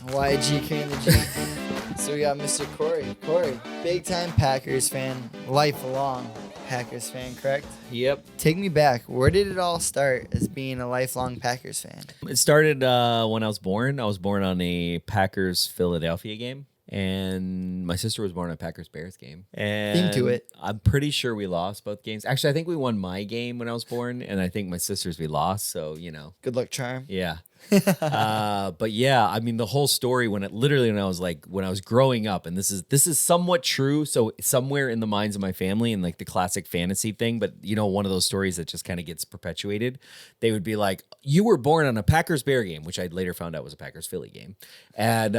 Wyatt G carrying the G. So we got Mr. Corey. Corey, big time Packers fan, lifelong Packers fan, correct? Yep. Take me back. Where did it all start as being a lifelong Packers fan? It started when I was born. I was born on a Packers-Philadelphia game. And my sister was born on a Packers-Bears game. And Theme to it. I'm pretty sure we lost both games. Actually, I think we won my game when I was born. And I think my sister's we lost. So, you know. Good luck, charm. Yeah. But yeah, I mean, the whole story when I was growing up, and this is somewhat true. So somewhere in the minds of my family and like the classic fantasy thing, but you know, one of those stories that just kind of gets perpetuated, they would be like, you were born on a Packers Bear game, which I later found out was a Packers Philly game. And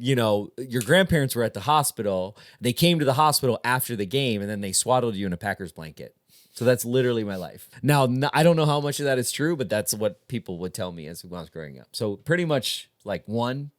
you know, your grandparents were at the hospital. They came to the hospital after the game and then they swaddled you in a Packers blanket. So that's literally my life. Now, I don't know how much of that is true, but that's what people would tell me when I was growing up. So pretty much like 0.1.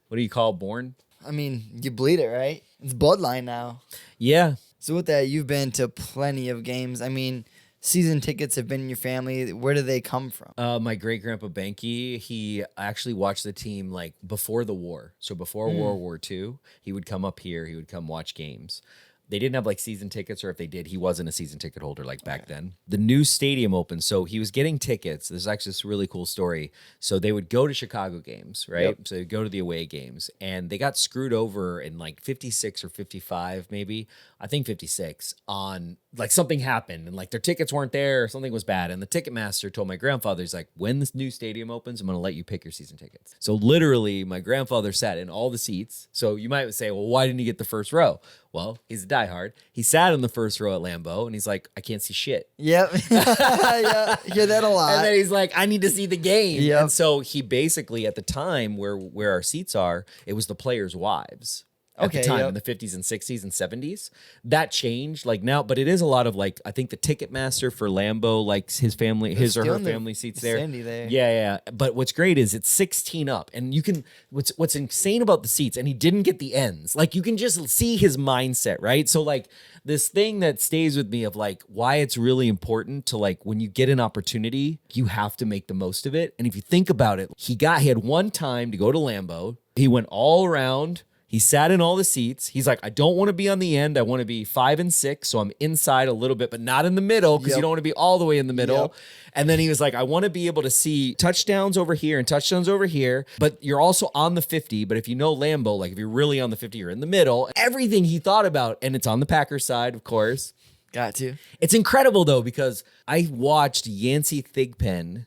What do you call born? I mean, you bleed it, right? It's bloodline now. Yeah. So with that, you've been to plenty of games. I mean, season tickets have been in your family. Where do they come from? My great-grandpa Behnke, he actually watched the team like before the war. So before World War II, he would come up here. He would come watch games. They didn't have like season tickets, or if they did, he wasn't a season ticket holder like back then. The new stadium opened, so he was getting tickets. There's actually this really cool story. So they would go to Chicago games, right? Yep. So they'd go to the away games, and they got screwed over in like 56 or 55, maybe. I think 56 on like something happened and like their tickets weren't there or something was bad. And the Ticketmaster told my grandfather, he's like, when this new stadium opens, I'm going to let you pick your season tickets. So literally my grandfather sat in all the seats. So you might say, well, why didn't he get the first row? Well, he's a diehard. He sat in the first row at Lambeau and he's like, I can't see shit. Yep. Yeah, hear that a lot. And then he's like, I need to see the game. Yep. And so he basically, at the time where our seats are, it was the players' wives. At the time, in the 50s and 60s and 70s. That changed like now, but it is a lot of like, I think the Ticketmaster for Lambeau, like his family, his or her family seats there. Yeah. But what's great is it's 16 up, and you can, what's insane about the seats, and he didn't get the ends. Like you can just see his mindset, right? So like this thing that stays with me of like why it's really important to like, when you get an opportunity, you have to make the most of it. And if you think about it, he had one time to go to Lambeau. He went all around. He sat in all the seats. He's like, I don't want to be on the end. I want to be 5 and 6. So I'm inside a little bit, but not in the middle because you don't want to be all the way in the middle. And then he was like, I want to be able to see touchdowns over here and touchdowns over here, but you're also on the 50. But if you know Lambeau, like if you're really on the 50, you're in the middle. Everything he thought about, and it's on the Packers side, of course. Got to. It's incredible though, because I watched Yancey Thigpen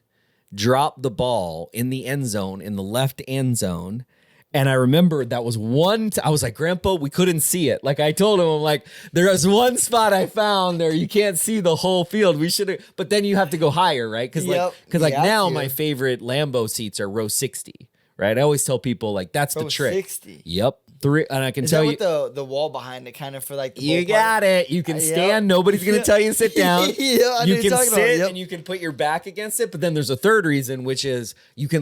drop the ball in the end zone, in the left end zone. And I remember that was I was like, Grandpa, we couldn't see it. Like I told him, I'm like, there was one spot I found there. You can't see the whole field. We should have, but then you have to go higher, right? Because now my favorite Lambeau seats are row 60, right? I always tell people like, that's the trick. 60. Yep. And I can tell you with the wall behind it, kind of for like the you got it. You can stand. Nobody's going to tell you to sit down. You can sit and you can put your back against it. But then there's a third reason, which is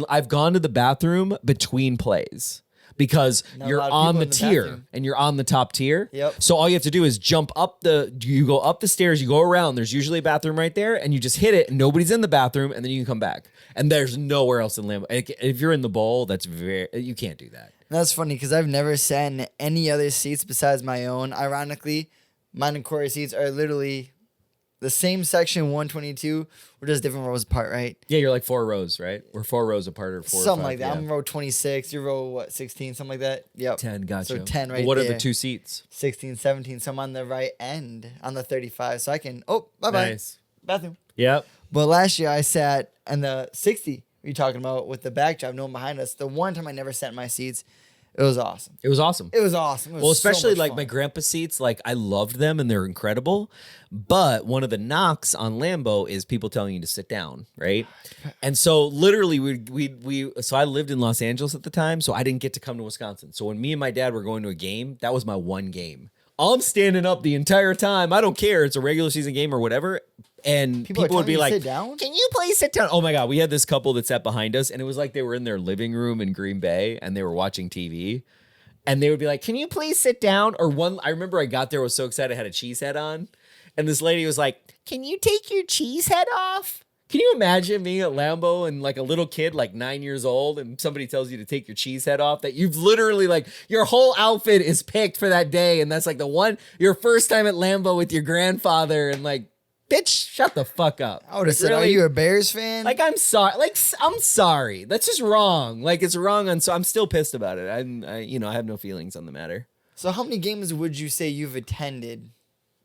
I've gone to the bathroom between plays. Because you're on the tier and you're on the top tier. Yep. So all you have to do is you go up the stairs, you go around, there's usually a bathroom right there, and you just hit it and nobody's in the bathroom, and then you can come back. And there's nowhere else in Lambeau. If you're in the bowl, you can't do that. That's funny because I've never sat in any other seats besides my own. Ironically, mine and Corey's seats are literally the same section, 122. We're just different rows apart, right? Yeah, you're like 4 rows, right? We're 4 rows apart, or 4 something or 5, like that. I'm row 26. You're row 16, something like that. Yep. 10, gotcha. So 10 right there. What are the 2 seats? 16, 17. So I'm on the right end on the 35. So I can. Oh, bye. Nice. Bathroom. Yep. But last year I sat in the 60. You're talking about with the backdrop, no one behind us. The one time I never sat in my seats. It was awesome. It was awesome. It was awesome. It was especially so like fun. my grandpa's seats, like I loved them and they're incredible. But one of the knocks on Lambeau is people telling you to sit down, right? And so literally so I lived in Los Angeles at the time, so I didn't get to come to Wisconsin. So when me and my dad were going to a game, that was my one game. I'm standing up the entire time. I don't care. It's a regular season game or whatever. And people would be like, sit down? Can you please sit down? Oh my God. We had this couple that sat behind us, and it was like they were in their living room in Green Bay and they were watching TV. And they would be like, can you please sit down? Or I remember I got there, was so excited, I had a cheese head on. And this lady was like, can you take your cheese head off? Can you imagine being at Lambeau and like a little kid, like 9 years old, and somebody tells you to take your cheese head off, that you've literally like your whole outfit is picked for that day. And that's like your first time at Lambeau with your grandfather, and like, bitch, shut the fuck up. I would have said, are you a Bears fan? Like, I'm sorry. Like, I'm sorry. That's just wrong. Like, it's wrong. So I'm still pissed about it. I have no feelings on the matter. So how many games would you say you've attended?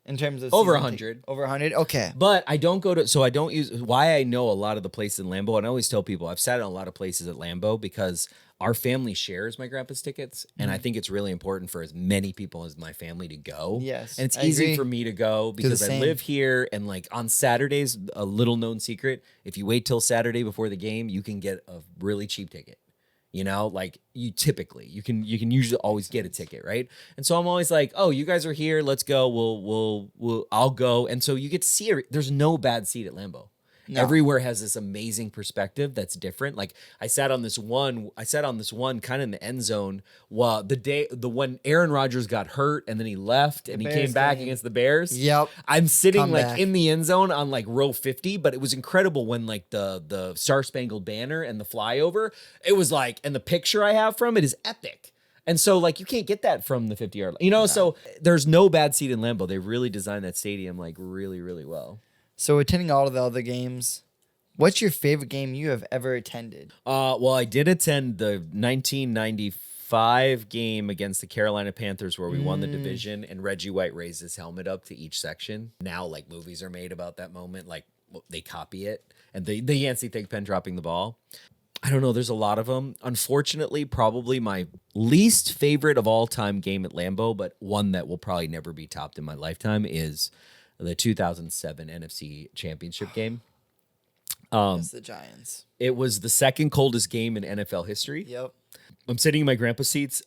In terms of over 100. Over 100? Okay. But I don't I don't use, why I know a lot of the places in Lambeau, and I always tell people I've sat in a lot of places at Lambeau because our family shares my grandpa's tickets, and I think it's really important for as many people as my family to go. Yes. And it's easy for me to go because I live here, and like on Saturdays, a little known secret, if you wait till Saturday before the game, you can get a really cheap ticket. You know, like you can usually always get a ticket, right? And so I'm always like, oh, you guys are here, let's go. I'll go. And so you get to see it. There's no bad seat at Lambeau. No. Everywhere has this amazing perspective that's different. Like I sat on this one kind of in the end zone while when Aaron Rodgers got hurt and then he left and he came back against the Bears. Yep. I'm sitting in the end zone on like row 50, but it was incredible when like the Star Spangled Banner and the flyover, it was like, and the picture I have from it is epic. And so like you can't get that from the 50-yard line. You know, no. So there's no bad seat in Lambeau. They really designed that stadium like really, really well. So attending all of the other games, what's your favorite game you have ever attended? Well, I did attend the 1995 game against the Carolina Panthers where we won the division, and Reggie White raised his helmet up to each section. Now, like, movies are made about that moment. Like, they copy it. And the Yancey Thigpen dropping the ball. I don't know. There's a lot of them. Unfortunately, probably my least favorite of all time game at Lambeau, but one that will probably never be topped in my lifetime, is the 2007 NFC Championship game. It's the Giants. It was the second coldest game in NFL history. Yep. I'm sitting in my grandpa's seats.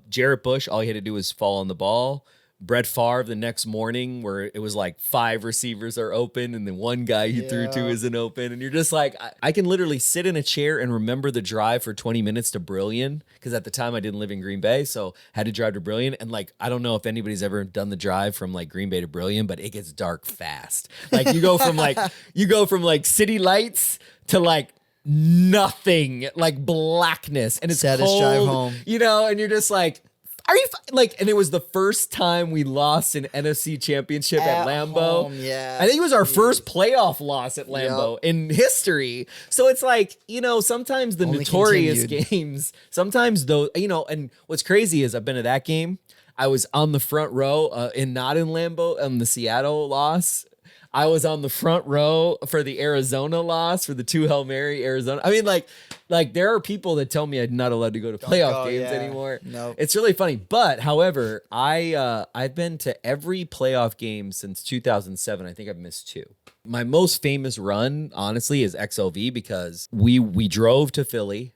Jarrett Bush, all he had to do was fall on the ball. Brett Favre the next morning, where it was like 5 receivers are open and then one guy he threw to isn't open. And you're just like, I can literally sit in a chair and remember the drive for 20 minutes to Brillion, because at the time I didn't live in Green Bay, so had to drive to Brillion. And like, I don't know if anybody's ever done the drive from like Green Bay to Brillion, but it gets dark fast. Like you go from like city lights to like nothing, like blackness, and it's saddest cold, drive home. you know, and you're just like, are you like? And it was the first time we lost an NFC Championship at Lambeau. Home, yeah, I think it was our first playoff loss at Lambeau in history. So it's like, you know, sometimes the notorious games, sometimes though, you know, and what's crazy is I've been to that game. I was on the front row not in Lambeau on the Seattle loss. I was on the front row for the Arizona loss, for the 2 Hail Mary Arizona. I mean, like there are people that tell me I'm not allowed to go to playoff games anymore. No, it's really funny. But however, I've been to every playoff game since 2007. I think I've missed 2. My most famous run, honestly, is XLV, because we drove to Philly.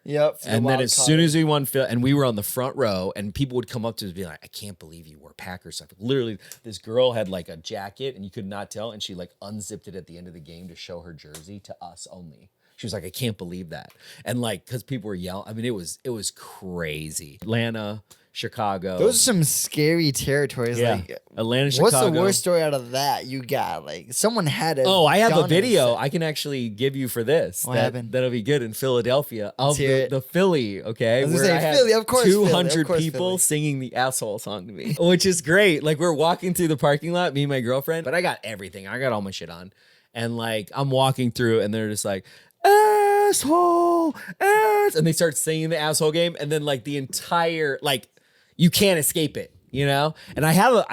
Yep. And then as soon as we won, and we were on the front row, and people would come up to us and be like, I can't believe you wore Packers stuff. Literally, this girl had like a jacket and you could not tell, and she like unzipped it at the end of the game to show her jersey to us only. She was like, I can't believe that. And like, because people were yelling. I mean, it was crazy. Atlanta, Chicago. Those are some scary territories. Yeah. Like Atlanta, Chicago. What's the worst story out of that you got? Like someone had a I have a video I can actually give you for this. What happened? That'll be good in Philadelphia of the Philly, okay? Where I had Philly, of course, 200 people singing the asshole song to me, which is great. Like we're walking through the parking lot, me and my girlfriend, but I got everything. I got all my shit on. And like I'm walking through and they're just like, asshole, and they start singing the asshole game, and then like the entire, like, you can't escape it, you know. And I have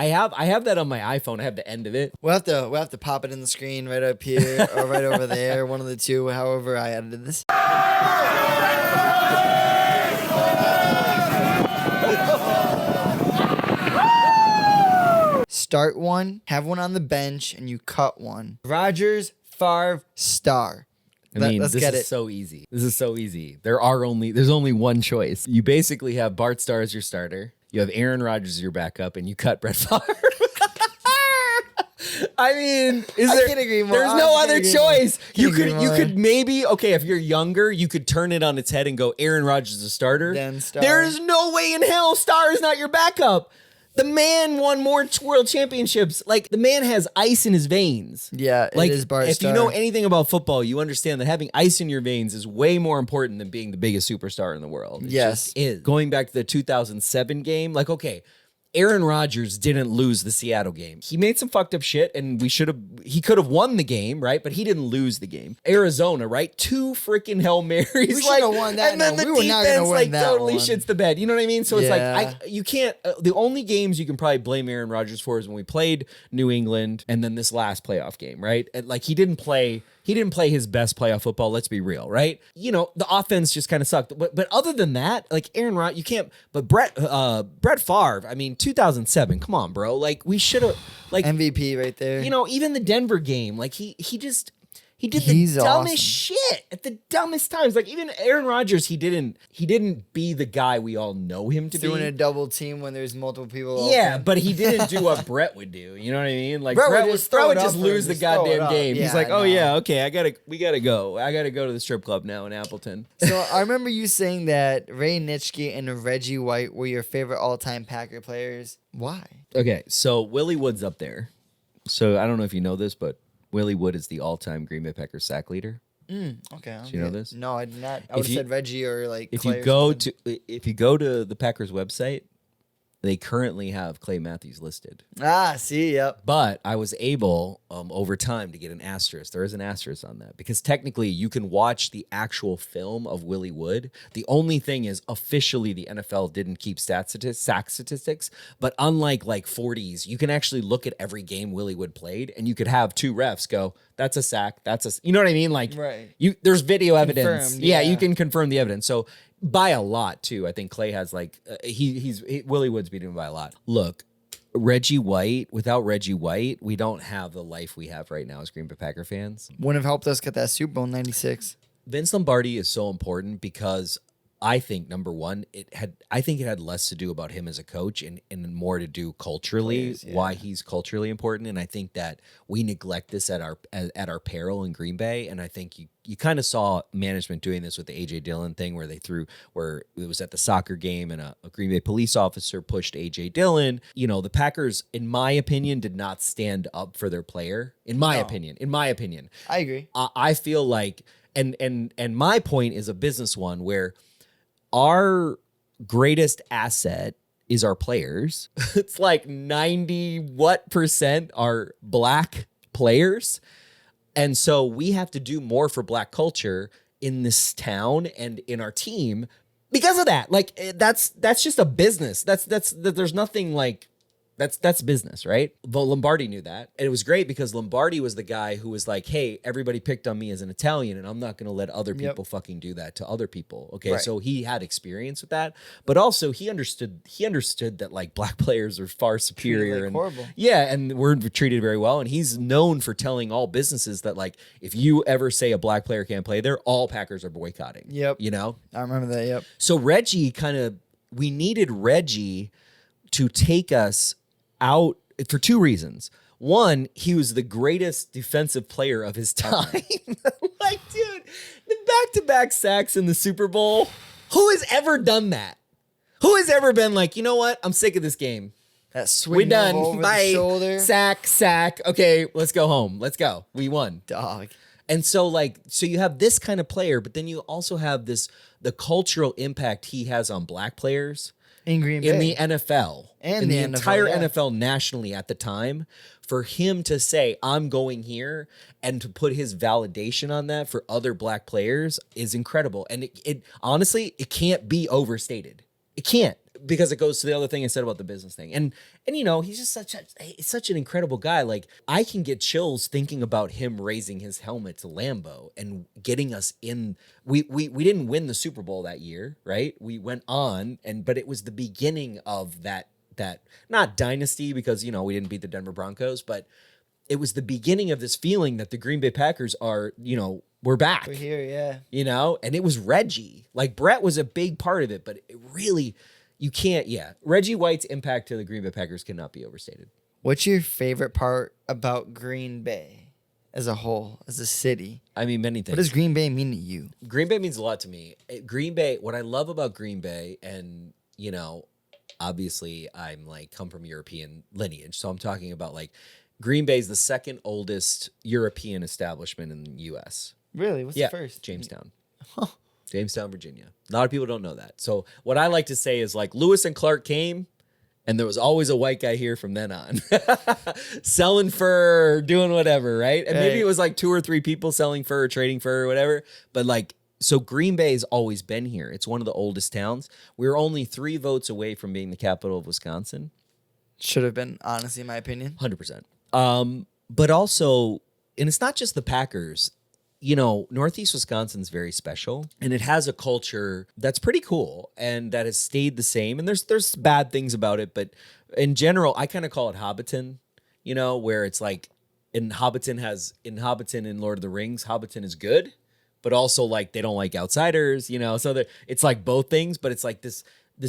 that on my iPhone. I have the end of it. We'll have to pop it in the screen right up here or right over there, one of the two. However, I edited this. Start one, have one on the bench, and you cut one. Rodgers, Favre, Star. I mean, this is so easy. This is so easy. There's only one choice. You basically have Bart Starr as your starter. You have Aaron Rodgers as your backup, and you cut Brett Favre. I mean, can't agree more. There's no other choice. You could maybe, okay, if you're younger, you could turn it on its head and go Aaron Rodgers as a starter. Then Starr. There is no way in hell Starr is not your backup. The man won more world championships. Like, the man has ice in his veins. Yeah, like, it is Bart if Starr. you know anything about football, you understand that having ice in your veins is way more important than being the biggest superstar in the world. It Yes. just is. Going back to the 2007 game, like, okay, Aaron Rodgers didn't lose the Seattle game. He made some fucked up shit, and he could have won the game, right? But he didn't lose the game. Arizona, right? 2 freaking Hail Marys. We should have won that. And then no, the we were not defense gonna win like that totally one. shits the bed. You know what I mean? So it's Yeah. like, you can't, the only games you can probably blame Aaron Rodgers for is when we played New England and then this last playoff game, right? And like, he didn't play his best playoff football. Let's be real, right? You know, the offense just kind of sucked. But other than that, like Aaron Rodgers, you can't. But Brett Favre, I mean, 2007. Come on, bro. Like, we should have, like, MVP right there. you know, even the Denver game, like he did He's the dumbest awesome. shit at the dumbest times. Like, even Aaron Rodgers, he didn't be the guy we all know him to doing be. a double team when there's multiple people. Yeah, open. but he didn't do what Brett would do. You know what I mean? Like, Brett would Brett just throw would it just up lose and the just throw it goddamn up. game. He's Yeah, like, oh no. yeah, okay, we gotta go. I gotta go to the strip club now in Appleton. So I remember you saying that Ray Nitschke and Reggie White were your favorite all-time Packer players. Why? Okay, so Willie Wood's up there. So I don't know if you know this, but Willie Wood is the all-time Green Bay Packers sack leader. Okay. Do you know this? No, I did not. I would have you- said Reggie or like. If Clay you or go something. if you go to the Packers website, they currently have Clay Matthews listed. See, yep. But I was able over time to get an asterisk. There is an asterisk on that because technically you can watch the actual film of Willie Wood. The only thing is officially the NFL didn't keep sack statistics. But unlike like 40s, you can actually look at every game Willie Wood played and you could have 2 refs go, that's a sack, you know what I mean? Like, Right. There's video evidence. Confirmed, Yeah, yeah. you can confirm the evidence. So by a lot too. I think Clay has like Willie Wood's beating him by a lot. Look, without Reggie White, we don't have the life we have right now as Green Bay Packer fans. Wouldn't have helped us get that Super Bowl in '96. Vince Lombardi is so important because I think number one, it had less to do about him as a coach and more to do culturally, Players, yeah. why he's culturally important. And I think that we neglect this at our peril in Green Bay. And I think you kind of saw management doing this with the AJ Dillon thing where it was at the soccer game and a Green Bay police officer pushed AJ Dillon. You know, the Packers, in my opinion, did not stand up for their player. In my opinion, I agree. I feel like, and my point is a business one where our greatest asset is our players. It's like 90% are black players. And so we have to do more for black culture in this town and in our team because of that. Like that's just a business. There's nothing like that's business, right? But Lombardi knew that. And it was great because Lombardi was the guy who was like, hey, everybody picked on me as an Italian and I'm not going to let other people fucking do that to other people. Okay. Right. So he had experience with that, but also he understood that like black players are far superior like and horrible. yeah. And we're treated very well. And he's known for telling all businesses that like, if you ever say a black player can't play there, all Packers are boycotting. Yep. You know? I remember that. Yep. So we needed Reggie to take us out for 2 reasons. One, he was the greatest defensive player of his time. Like, dude, the back-to-back sacks in the Super Bowl. Who has ever done that? Who has ever been like, you know what? I'm sick of this game. That We're swing done. over Bye. the shoulder. Sack. Okay, let's go home. Let's go. We won. Dog. And so you have this kind of player, but then you also have the cultural impact he has on black players. In Green Bay. In the NFL. And in the the NFL, entire yeah. NFL nationally at the time, for him to say, I'm going here, and to put his validation on that for other black players is incredible. And it honestly, it can't be overstated. It can't, because it goes to the other thing I said about the business thing. And you know, he's just such an incredible guy. Like, I can get chills thinking about him raising his helmet to Lambeau and getting us in. We didn't win the Super Bowl that year, right? We went on, but it was the beginning of that not dynasty, because, you know, we didn't beat the Denver Broncos, but it was the beginning of this feeling that the Green Bay Packers are, you know, we're back. We're here, yeah. You know, and it was Reggie. Like, Brett was a big part of it, but it really, you can't, Reggie White's impact to the Green Bay Packers cannot be overstated. What's your favorite part about Green Bay as a whole, as a city? I mean, many things. What does Green Bay mean to you? Green Bay means a lot to me. Green Bay, what I love about Green Bay, and, you know, obviously I'm like come from European lineage. So I'm talking about like Green Bay is the second oldest European establishment in the U.S. Really? What's the first? Jamestown. Jamestown, Virginia. A lot of people don't know that. So what I like to say is like Lewis and Clark came, and there was always a white guy here from then on. Selling fur, doing whatever, right? And maybe it was like 2 or 3 people selling fur or trading fur or whatever. But like, so Green Bay has always been here. It's one of the oldest towns. We're only 3 votes away from being the capital of Wisconsin. Should have been, honestly, in my opinion. 100%. But also, and it's not just the Packers. You know, Northeast Wisconsin's very special, and it has a culture that's pretty cool and that has stayed the same. And there's bad things about it, but in general, I kind of call it Hobbiton, you know, where it's like in Hobbiton in Lord of the Rings, Hobbiton is good, but also like they don't like outsiders, you know. So it's like both things, but it's like this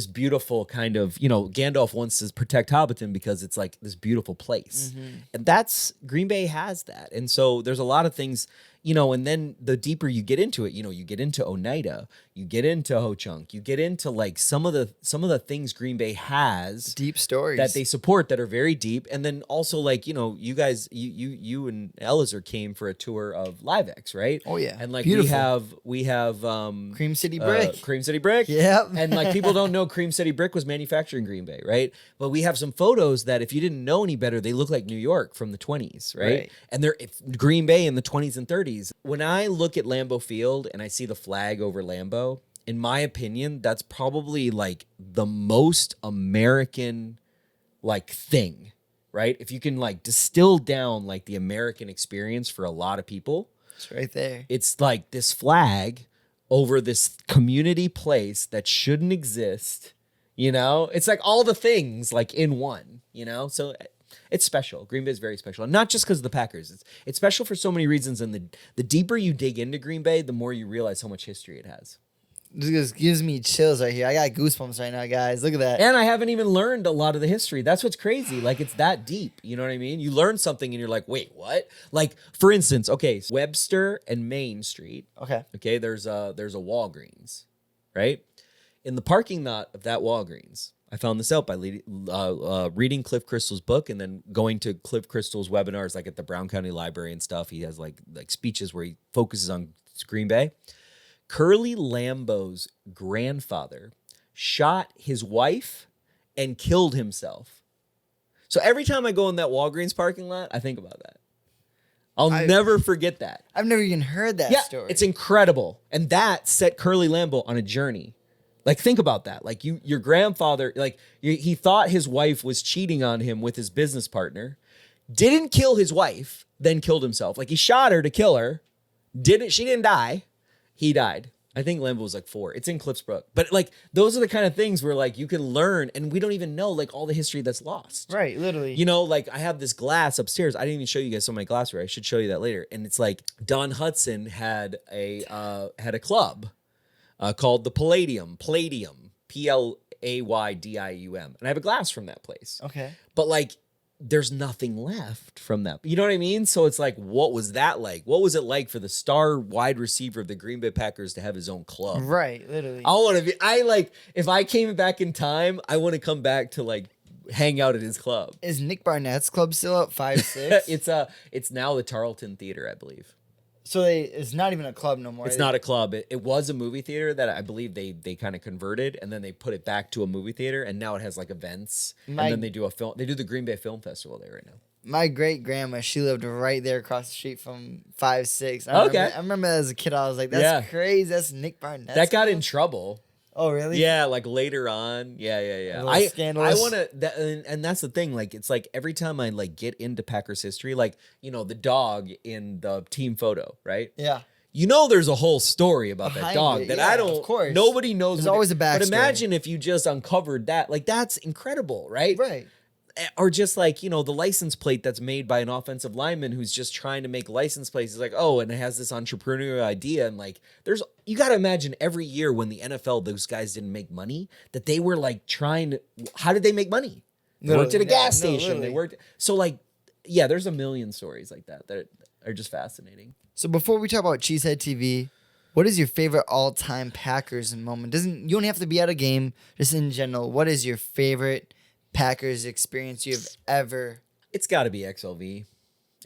beautiful kind of, you know, Gandalf wants to protect Hobbiton because it's like this beautiful place. And that's Green Bay has that. And so there's a lot of things, you know, and then the deeper you get into it, you know, you get into Oneida, you get into Ho-Chunk, you get into like some of the things Green Bay has, deep stories that they support that are very deep. And then also like, you know, you guys, you and Elazar came for a tour of LiveX, right? Oh yeah. And like beautiful. we have Cream City Brick. Cream City Brick. Yep. And like people don't know Cream City Brick was manufactured in Green Bay, right? But we have some photos that if you didn't know any better, they look like New York from the 20s, right? And they're Green Bay in the 20s and 30s. When I look at Lambeau Field and I see the flag over Lambeau, in my opinion, that's probably like the most American like thing, right? If you can like distill down like the American experience for a lot of people, it's right there. It's like this flag over this community place that shouldn't exist, you know? It's like all the things like in one, you know? So it's special. Green Bay is very special. And not just because of the Packers. It's special for so many reasons. And the deeper you dig into Green Bay, the more you realize how much history it has. This gives me chills right here. I got goosebumps right now, guys. Look at that. And I haven't even learned a lot of the history. That's what's crazy. Like, it's that deep. You know what I mean? You learn something and you're like, wait, what? Like, for instance, okay, Webster and Main Street. Okay, there's a Walgreens, right? In the parking lot of that Walgreens, I found this out by reading Cliff Crystal's book and then going to Cliff Crystal's webinars, like at the Brown County Library and stuff. He has like speeches where he focuses on Green Bay. Curly Lambeau's grandfather shot his wife and killed himself. So every time I go in that Walgreens parking lot, I think about that. I'll never forget that. I've never even heard that story. It's incredible. And that set Curly Lambeau on a journey. Like, think about that. Like, your grandfather, like, he thought his wife was cheating on him with his business partner, didn't kill his wife, then killed himself. Like, he shot her to kill her. She didn't die. He died. I think Lambeau was like 4. It's in Cliff's book. But like, those are the kind of things where like you can learn, and we don't even know like all the history that's lost. Right, literally. You know, like I have this glass upstairs. I didn't even show you guys some of my glassware. I should show you that later. And it's like Don Hudson had a club called the Palladium, Playdium, Playdium. And I have a glass from that place. Okay. But like, there's nothing left from that. You know what I mean? So it's like, what was that like? What was it like for the star wide receiver of the Green Bay Packers to have his own club? Right, literally. If I came back in time, I want to come back to like hang out at his club. Is Nick Barnett's club still up 5-6? It's now the Tarleton Theater, I believe. So it's not even a club no more. It's not a club. It was a movie theater that I believe they kind of converted, and then they put it back to a movie theater, and now it has like events. And then they do the Green Bay Film Festival there right now. My great grandma, she lived right there across the street from 5-6. I remember as a kid, I was like, "That's crazy. That's Nick Barnett." That got in trouble. Oh, really? Yeah, like later on. Yeah. Scandalous. I want to, and that's the thing. Like, it's like every time I like get into Packers history, like, you know, the dog in the team photo, right? Yeah. You know, there's a whole story about that dog that I don't. Of course. Nobody knows. There's always a backstory. But imagine if you just uncovered that. Like, that's incredible, right? Right. Or just like, you know, the license plate that's made by an offensive lineman who's just trying to make license plates. Is like, oh, and it has this entrepreneurial idea. And like, you got to imagine every year when the NFL, those guys didn't make money, that they were like how did they make money? They worked at a gas station. They worked. So like, yeah, there's a million stories like that are just fascinating. So before we talk about Cheesehead TV, What is your favorite all-time Packers moment? You don't have to be at a game, just in general. What is your favorite Packers experience you've ever? It's got to be XLV.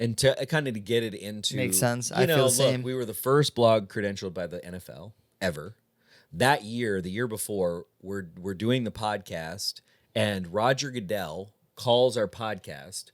And to kind of to get it into... Makes sense. I feel the same. We were the first blog credentialed by the NFL ever. That year, the year before, we're doing the podcast, and Roger Goodell calls our podcast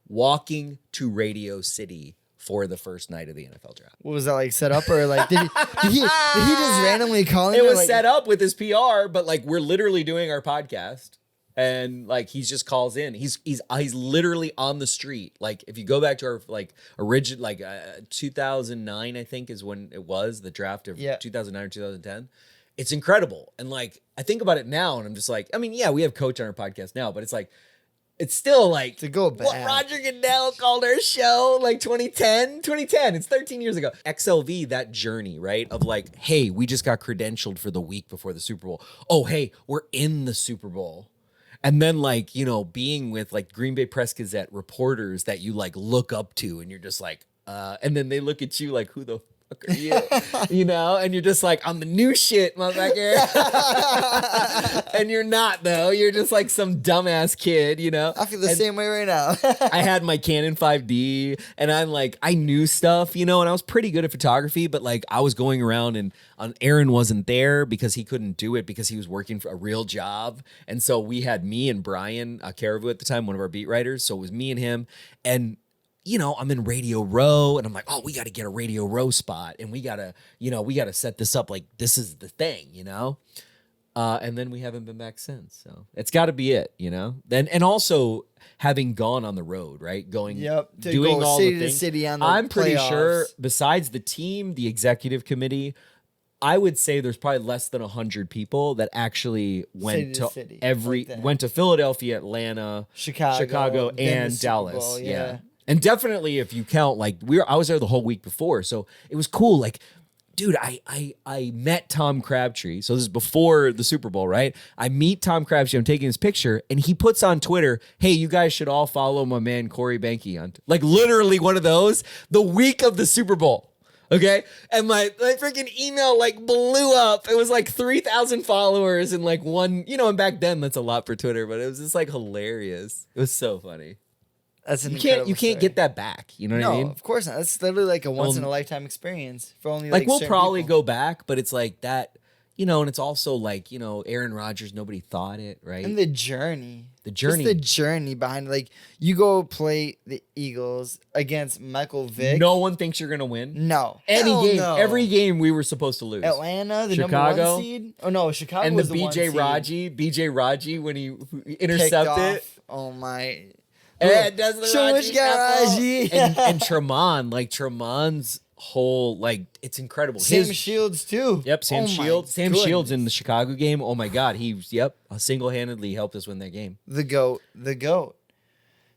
walking to Radio City for the first night of the NFL draft. What was that, like, set up, or like did he just randomly call him? It was like, set up with his PR, but like we're literally doing our podcast, and like he just calls in. He's literally on the street. Like if you go back to our like original 2009, I think is when it was the draft of 2009 or 2010. It's incredible, and like I think about it now, and I'm just like, I mean, yeah, we have Coach on our podcast now, but it's like. It's still like to go back. What Roger Goodell called our show like 2010. It's 13 years ago. XLV, that journey, right? Of like, hey, we just got credentialed for the week before the Super Bowl. Oh, hey, we're in the Super Bowl. And then like, being with like Green Bay Press Gazette reporters that you like look up to, and you're just like, and then they look at you like, who the fuck are you? And you're just like, I'm the new shit, motherfucker. And you're not, though. You're just like some dumbass kid, I feel the same way right now. I had my Canon 5D, and I'm like, I knew stuff, and I was pretty good at photography, but like I was going around, and Aaron wasn't there because he couldn't do it because he was working for a real job. And so we had me and Brian Carriveau at the time, one of our beat writers. So it was me and him, and I'm in Radio Row, and I'm like, oh, we got to get a Radio Row spot, and we got to set this up like this is the thing, and then we haven't been back since. So it's got to be it, Then and also having gone on the road, right? Doing all the things. City on the I'm pretty playoffs. sure, besides the team, the executive committee, I would say there's probably less than 100 people that actually went went to Philadelphia, Atlanta, Chicago, and Dallas. Bowl, yeah. And definitely, if you count, like I was there the whole week before, so it was cool. Like, dude, I met Tom Crabtree. So this is before the Super Bowl, right? I meet Tom Crabtree. I'm taking his picture, and he puts on Twitter, "Hey, you guys should all follow my man Corey Behnke on." Like literally one of those the week of the Super Bowl. Okay, and my freaking email like blew up. It was like 3,000 followers and like one. And back then that's a lot for Twitter, but it was just like hilarious. It was so funny. That's you can't get that back. You know what I mean? No, of course not. That's literally like a once in a lifetime experience for only like we'll probably people. go back, but it's like that, and it's also like Aaron Rodgers. Nobody thought it, right? And the journey, just the journey behind it. Like you go play the Eagles against Michael Vick. No one thinks you're gonna win. No, every game we were supposed to lose. Atlanta, the Chicago, number 1 seed. Oh no, Chicago and was the BJ Raji when he intercepted. Oh my. And does the Raji and Tremont, like Tremont's whole it's incredible. Sam Shields too. Yep, Sam Shields. Sam Shields in the Chicago game. Oh my God, he single-handedly helped us win that game. The GOAT.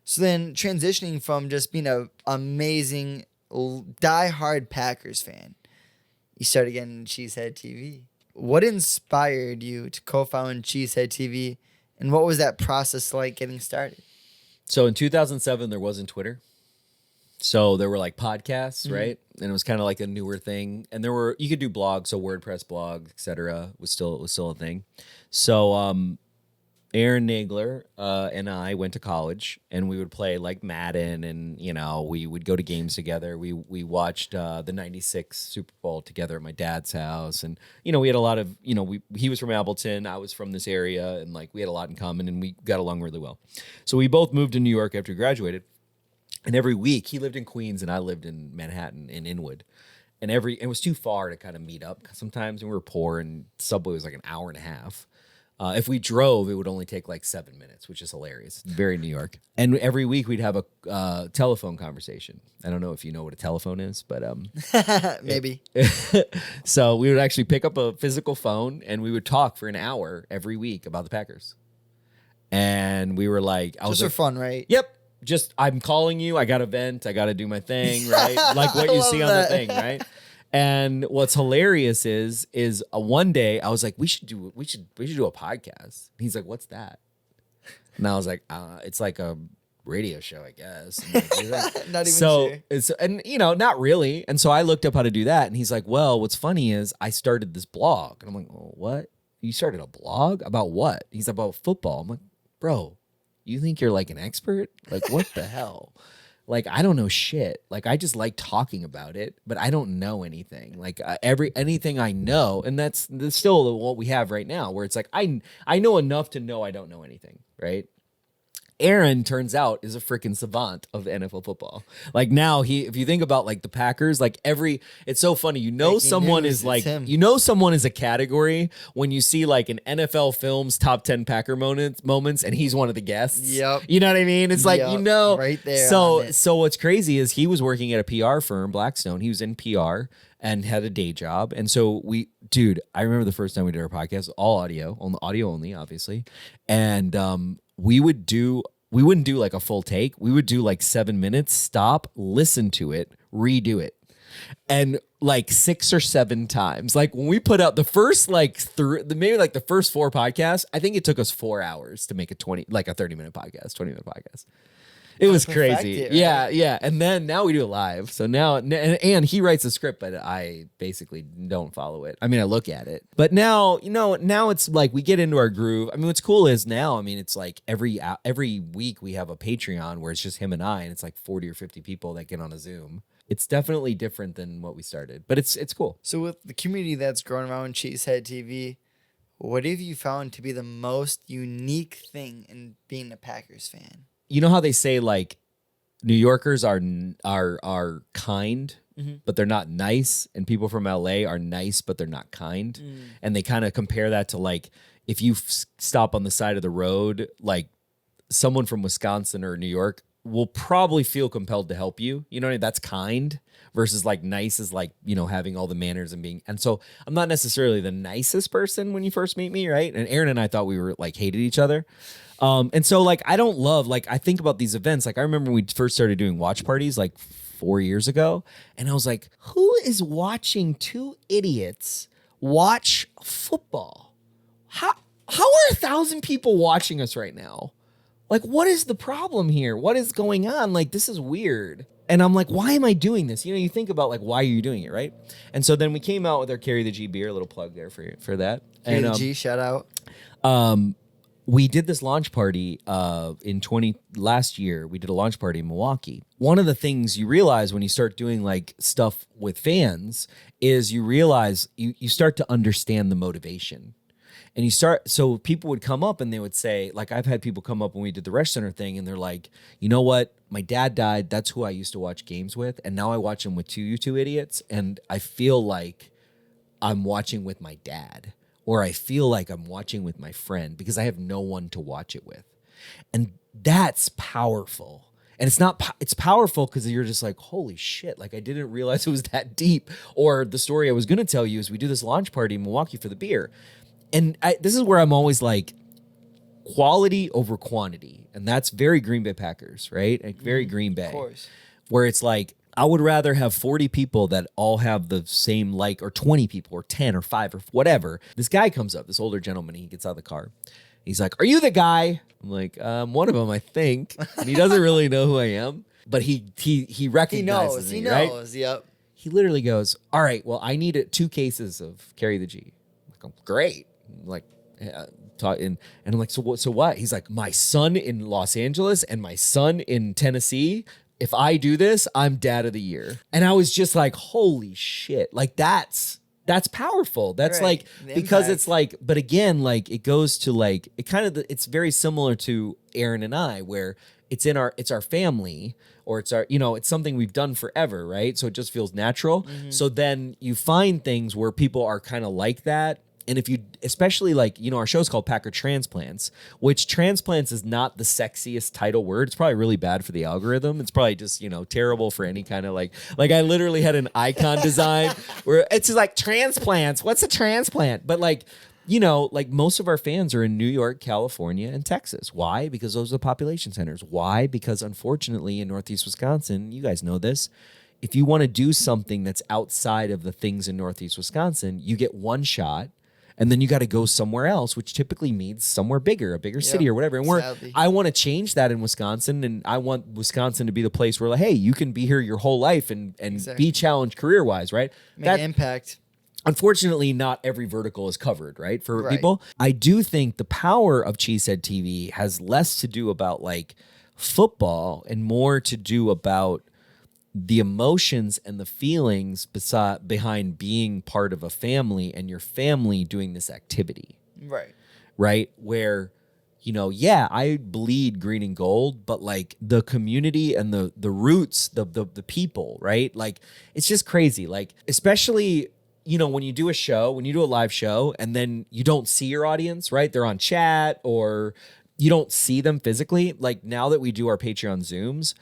So then transitioning from just being a amazing diehard Packers fan, you started getting Cheesehead TV. What inspired you to co-found Cheesehead TV, and what was that process like getting started? So in 2007, there wasn't Twitter. So there were like podcasts, right? And it was kind of like a newer thing. And you could do blogs, so WordPress blog, etc. was still a thing. So Aaron Nagler and I went to college, and we would play like Madden, and we would go to games together. We watched the '96 Super Bowl together at my dad's house, and we had a lot of he was from Appleton, I was from this area, and like we had a lot in common, and we got along really well. So we both moved to New York after we graduated, and every week he lived in Queens and I lived in Manhattan in Inwood. And it was too far to kind of meet up sometimes, and we were poor, and subway was like an hour and a half. If we drove, it would only take like 7 minutes, which is hilarious. It's very New York. And every week we'd have a telephone conversation. I don't know if you know what a telephone is, but maybe. So we would actually pick up a physical phone, and we would talk for an hour every week about the Packers. And we were like, just for fun, right? Yep. Just I'm calling you. I got to vent. I got to do my thing, right? Like what you see on the thing, right? And what's hilarious is one day I was like, we should do a podcast. And he's like, what's that? And I was like, it's like a radio show, I guess. I'm like, "You're right." Not even so sure. it's, and you know, not really. And so I looked up how to do that, and he's like, well, what's funny is I started this blog. And I'm like, well, what? You started a blog about what? He's about football. I'm like, bro, you think you're like an expert? Like, what the hell? Like, I don't know shit. Like, I just like talking about it, but I don't know anything. Like, anything I know, and that's still what we have right now, where it's like I know enough to know I don't know anything, right? Aaron, turns out, is a freaking savant of NFL football. Like now if you think about like the Packers, like it's so funny. You know, Breaking someone news, is like, it's him. you know, someone is a category when you see like an NFL Films top 10 Packer moments, and he's one of the guests. Yep. You know what I mean? It's like, Yep. you know, Right there So, on it. so what's crazy is he was working at a PR firm, Blackstone. He was in PR and had a day job. And so I remember the first time we did our podcast, all audio only, obviously. And, we wouldn't do like a full take. We would do like 7 minutes, stop, listen to it, redo it. And like 6 or 7 times. Like when we put out the first maybe like the first 4 podcasts, I think it took us 4 hours to make a 30-minute podcast, 20-minute podcast. It was crazy. Right? Yeah. And then now we do it live. So now, and he writes a script, but I basically don't follow it. I mean, I look at it. But now, now it's like we get into our groove. I mean, what's cool is now, I mean, it's like every week we have a Patreon where it's just him and I, and it's like 40 or 50 people that get on a Zoom. It's definitely different than what we started, but it's cool. So with the community that's grown around Cheesehead TV, what have you found to be the most unique thing in being a Packers fan? You know how they say like New Yorkers are kind, but they're not nice, and people from LA are nice, but they're not kind. And they kind of compare that to like if you stop on the side of the road, like someone from Wisconsin or New York will probably feel compelled to help you. You know what I mean? That's kind versus like nice is like, having all the manners and being. And so I'm not necessarily the nicest person when you first meet me, right? And Aaron and I thought we were like hated each other. And so like I don't love, like I think about these events. Like I remember when we first started doing watch parties like 4 years ago, and I was like, who is watching 2 idiots watch football? How are 1,000 people watching us right now? Like, what is the problem here? What is going on? Like, this is weird. And I'm like, why am I doing this? You think about like, why are you doing it, right? And so then we came out with our Carry the G beer, a little plug there for that. Carry the G, shout out. We did this launch party last year. We did a launch party in Milwaukee. One of the things you realize when you start doing like stuff with fans is you realize you start to understand the motivation. And so people would come up and they would say, like, I've had people come up when we did the Resch Center thing, and they're like, you know what? My dad died. That's who I used to watch games with. And now I watch them with you two idiots. And I feel like I'm watching with my dad, or I feel like I'm watching with my friend because I have no one to watch it with. And that's powerful. And it's powerful because you're just like, holy shit, like I didn't realize it was that deep. Or the story I was going to tell you is we do this launch party in Milwaukee for the beer. And this is where I'm always like, quality over quantity. And that's very Green Bay Packers, right? Like very Green Bay. Of course. Where it's like, I would rather have 40 people that all have the same like, or 20 people, or 10 or 5 or whatever. This guy comes up, this older gentleman, he gets out of the car. He's like, are you the guy? I'm like, one of them, I think. And he doesn't really know who I am, but he recognizes me, right? He knows, yep. He literally goes, all right, well, I need 2 cases of Carry the G. I'm like, oh, great. I'm like, and I'm like, so what? He's like, my son in Los Angeles and my son in Tennessee, if I do this, I'm dad of the year. And I was just like, holy shit. Like that's powerful. That's right. Like, because it's like, but again, like it goes to like, it's very similar to Aaron and I, where it's our family, or it's it's something we've done forever. Right. So it just feels natural. Mm-hmm. So then you find things where people are kind of like that. And if you, especially like, our show's called Packer Transplants, which transplants is not the sexiest title word. It's probably really bad for the algorithm. It's probably just, terrible for any kind of like I literally had an icon design where it's just like transplants. What's a transplant? But like most of our fans are in New York, California, and Texas. Why? Because those are the population centers. Why? Because unfortunately in Northeast Wisconsin, you guys know this, if you want to do something that's outside of the things in Northeast Wisconsin, you get one shot. and then you got to go somewhere else, which typically means somewhere bigger, a bigger city or whatever. And I want to change that in Wisconsin, and I want Wisconsin to be the place where, like, hey, you can be here your whole life and be challenged career-wise, right? Make an impact. Unfortunately, not every vertical is covered, right? For people. I do think the power of Cheesehead TV has less to do about like football and more to do about the emotions and the feelings behind being part of a family and your family doing this activity. Right? Where, you know, yeah, I bleed green and gold, but like the community and the roots, the people, right? Like, it's just crazy. Like, especially, you know, when you do a live show and then you don't see your audience, right? They're on chat or you don't see them physically. Like, now that we do our Patreon Zooms,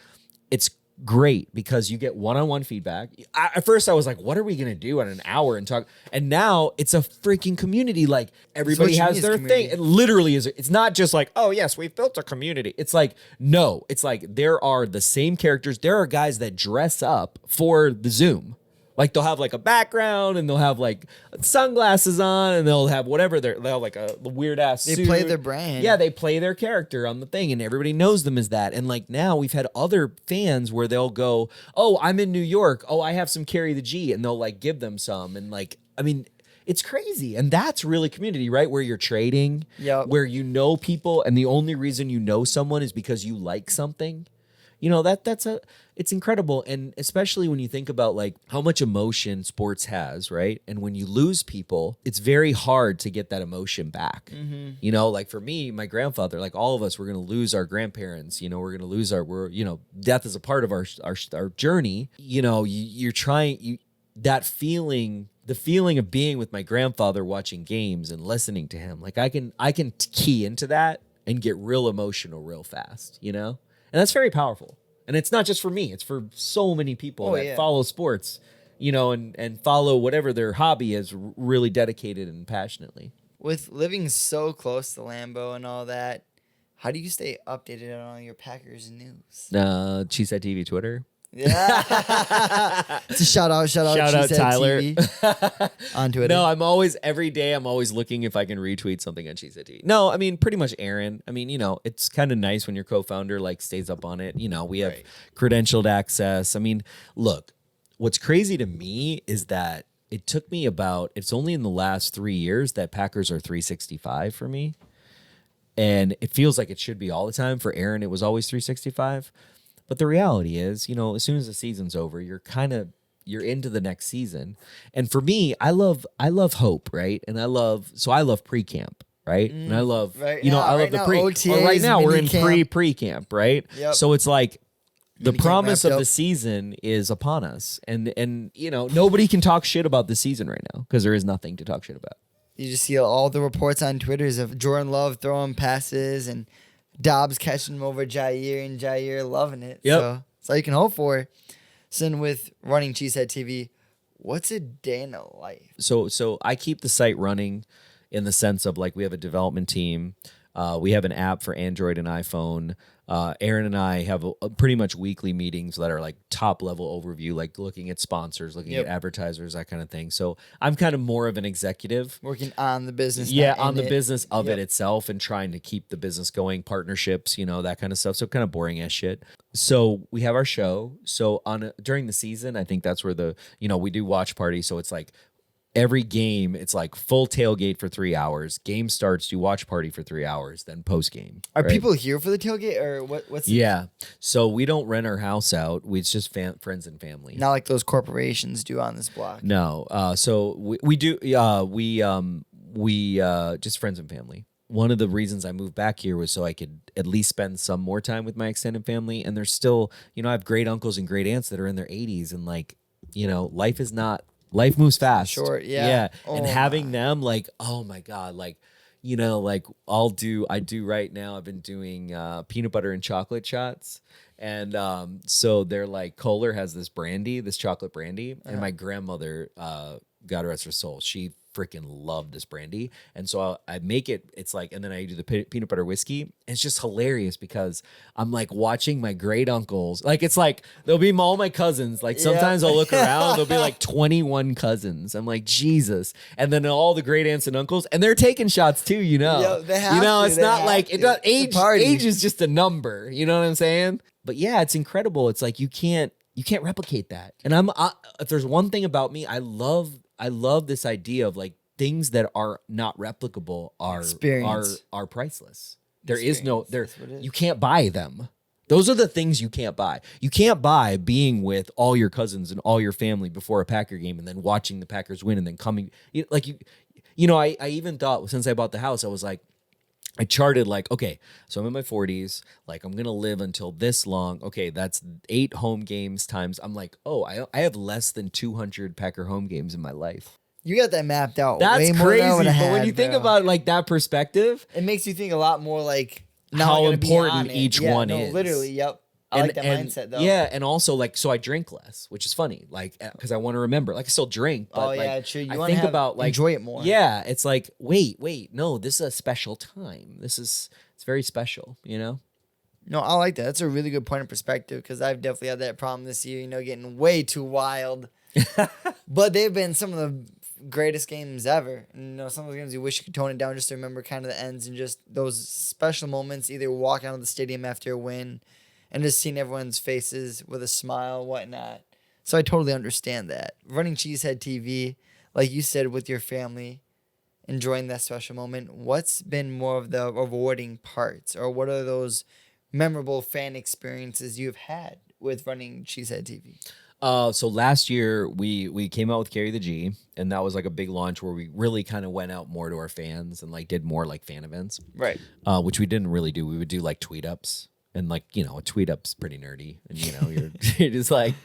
it's great because you get one-on-one feedback. At first I was like, what are we gonna do in an hour and talk? And now it's a freaking community. Like, everybody has their thing. It literally is. It's not just like, oh yes, we've built a community. It's like, no, it's like there are the same characters. There are guys that dress up for the Zoom. Like, they'll have like a background and they'll have like sunglasses on and they'll have whatever. They'll have like a weird ass suit. They play their brand. Yeah, they play their character on the thing and everybody knows them as that. And like, now we've had other fans where they'll go, oh, I'm in New York. Oh, I have some Carry the G. And they'll like give them some. And like, I mean, it's crazy. And that's really community, right? Where you're trading, where you know people. And the only reason you know someone is because you like something. You know, it's incredible. And especially when you think about like how much emotion sports has, right? And when you lose people, it's very hard to get that emotion back. You know, like for me, my grandfather, like all of us, we're going to lose our grandparents, you know, we're going to lose death is a part of our journey. You know, you're trying, that feeling, the feeling of being with my grandfather watching games and listening to him, like I can key into that and get real emotional real fast, you know? And that's very powerful. And it's not just for me. It's for so many people that follow sports, you know, and follow whatever their hobby is really dedicated and passionately. With living so close to Lambeau and all that, how do you stay updated on all your Packers news? Cheesehead TV Twitter. Yeah. It's a shout out Tyler TV on Twitter. No, every day I'm always looking if I can retweet something on Cheesehead TV. No, I mean, pretty much Aaron. I mean, you know, it's kind of nice when your co-founder like stays up on it. You know, we have credentialed access. I mean, look, what's crazy to me is that it took me it's only in the last 3 years that Packers are 365 for me. And it feels like it should be all the time. For Aaron, it was always 365. But the reality is, you know, as soon as the season's over, you're into the next season. And for me, I love hope, right? And I love pre-camp, right? And I love, you know, I love the pre. Well, right now we're in pre-camp, right? Yep. So it's like the promise of the season is upon us. And you know, nobody can talk shit about the season right now because there is nothing to talk shit about. You just see all the reports on Twitter of Jordan Love throwing passes and Dobbs catching him over Jair and Jair loving it. Yep. So that's all you can hope for. So then with running Cheesehead TV, what's a day in the life? So I keep the site running in the sense of like we have a development team. We have an app for Android and iPhone. Aaron and I have a pretty much weekly meetings that are like top level overview, like looking at sponsors, looking at advertisers, that kind of thing. So I'm kind of more of an executive. Working on the business. Yeah, on the business of it itself and trying to keep the business going, partnerships, you know, that kind of stuff. So kind of boring ass shit. So we have our show. So during the season, I think that's where we do watch party. So it's like every game, it's like full tailgate for 3 hours. Game starts, you watch party for 3 hours, then post game. Are people here for the tailgate or what's? Yeah, so we don't rent our house out. It's just friends and family. Not like those corporations do on this block. No, so we do. We just friends and family. One of the reasons I moved back here was so I could at least spend some more time with my extended family. And there's still, you know, I have great uncles and great aunts that are in their 80s, and like, you know, life moves fast. Short, yeah. And having them, like, oh my God, like, you know, like I do right now, I've been doing peanut butter and chocolate shots. And so they're like, Kohler has this chocolate brandy. And my grandmother God rest her soul, she freaking loved this brandy. And so I make it, it's like, and then I do the peanut butter whiskey. And it's just hilarious because I'm like watching my great uncles. Like, it's like, there'll be all my cousins. Like sometimes I'll look around, there'll be like 21 cousins. I'm like, Jesus. And then all the great aunts and uncles, and they're taking shots too, you know. Yo, they have to, it's not like, age is just a number. You know what I'm saying? But yeah, it's incredible. It's like, you can't replicate that. And if there's one thing about me, I love this idea of like things that are not replicable are priceless. There is no you can't buy them. Those are the things you can't buy. You can't buy being with all your cousins and all your family before a Packer game and then watching the Packers win and then coming I even thought since I bought the house, I was like, I charted like, okay, so I'm in my 40s, like I'm going to live until this long. Okay, that's 8 home games times. I'm like, oh, I have less than 200 Packer home games in my life. You got that mapped out. That's way more crazy. Than I would have but when had, you think bro. about it, like that perspective, it makes you think a lot more like how important each one is. Literally, yep. I like that mindset though. Yeah, and also like, so I drink less, which is funny, like because I want to remember. Like I still drink, but true. You I think about like enjoy it more. Yeah, it's like wait, no, this is a special time. It's very special, you know. No, I like that. That's a really good point of perspective because I've definitely had that problem this year. Getting way too wild. But they've been some of the greatest games ever. And, some of those games you wish you could tone it down just to remember kind of the ends and just those special moments. Either walking out of the stadium after a win. And just seeing everyone's faces with a smile, whatnot. So I totally understand that. Running Cheesehead TV, like you said, with your family, enjoying that special moment. What's been more of the rewarding parts? Or what are those memorable fan experiences you've had with running Cheesehead TV? So last year, we came out with Carry the G, and that was like a big launch where we really kind of went out more to our fans and like did more like fan events. Right. Which we didn't really do. We would do like tweet ups. And like, a tweet up's pretty nerdy. And you're just like,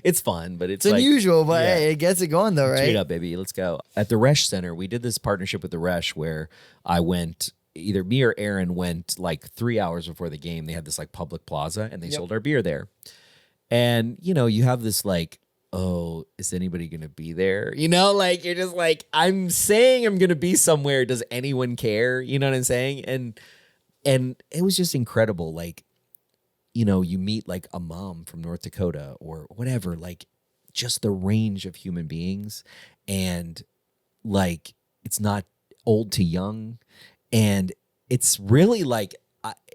it's fun, but it's like, unusual, but hey, it gets it going though, right? Tweet up, baby. Let's go. At the Resch Center, we did this partnership with the Resch where I went, either me or Aaron went like 3 hours before the game. They had this like public plaza and they sold our beer there. And, you have this like, oh, is anybody going to be there? Like you're just like, I'm saying I'm going to be somewhere. Does anyone care? You know what I'm saying? And it was just incredible. Like, you meet like a mom from North Dakota or whatever, like just the range of human beings. And like, it's not old to young. And it's really like,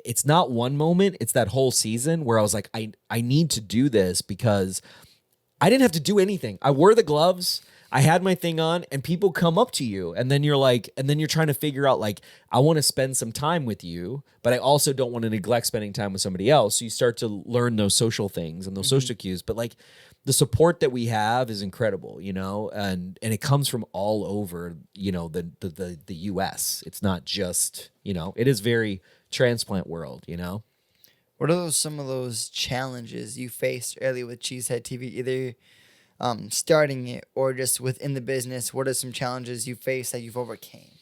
it's not one moment. It's that whole season where I was like, I need to do this because I didn't have to do anything. I wore the gloves. I had my thing on and people come up to you and then you're like, and then you're trying to figure out like, I want to spend some time with you, but I also don't want to neglect spending time with somebody else. So you start to learn those social things and those social cues, but like the support that we have is incredible, and it comes from all over, the US. It's not just, it is very transplant world, What are some of those challenges you faced early with Cheesehead TV, either starting it or just within the business? What are some challenges you faced that you've overcame?